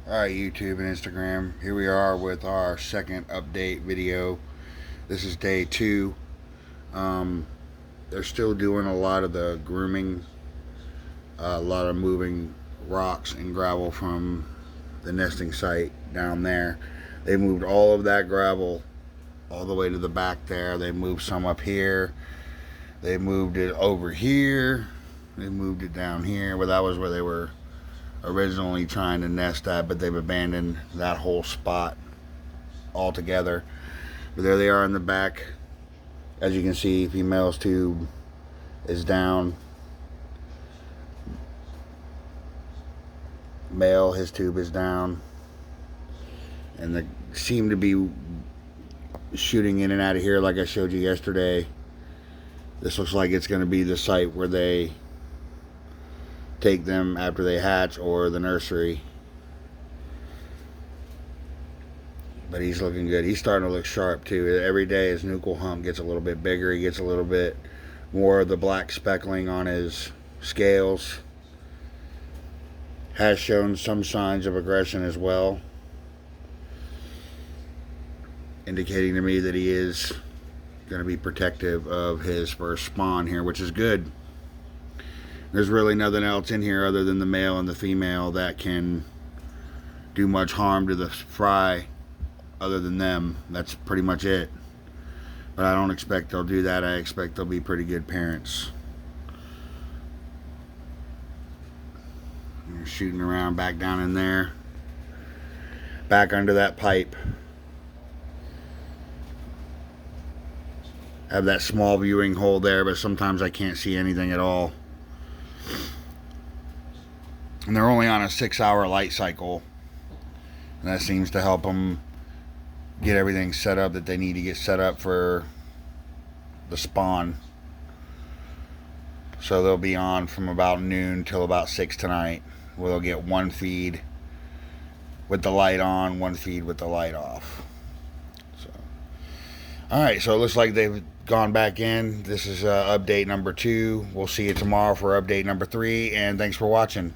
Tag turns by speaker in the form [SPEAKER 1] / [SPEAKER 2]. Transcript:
[SPEAKER 1] Alright, YouTube and Instagram, here we are with our second update video. This is day 2. They're still doing a lot of the grooming, a lot of moving rocks and gravel from the nesting site down there. They moved all of that gravel all the way to the back there. They moved some up here. They moved it over here. They moved it down here. Well, that was where they were originally trying to nest at, but they've abandoned that whole spot altogether. But there they are in the back. As you can see, female's tube is down. Male, his tube is down. And they seem to be shooting in and out of here like I showed you yesterday. This looks like it's going to be the site where they take them after they hatch, or the nursery. But he's looking good. He's starting to look sharp too. Every day his nuchal hump gets a little bit bigger. He gets a little bit more of the black speckling on his scales. Has shown some signs of aggression as well, indicating to me that he is going to be protective of his first spawn here, which is good. There's really nothing else in here other than the male and the female that can do much harm to the fry other than them. That's pretty much it. But I don't expect they'll do that. I expect they'll be pretty good parents. They're shooting around back down in there. Back under that pipe. I have that small viewing hole there, but sometimes I can't see anything at all. And they're only on a 6-hour light cycle, and that seems to help them get everything set up that they need to get set up for the spawn. So they'll be on from about noon till about 6 tonight, where they'll get one feed with the light on, one feed with the light off. So, alright, so it looks like they've gone back in. This is update number 2. We'll see you tomorrow for update number 3, and thanks for watching.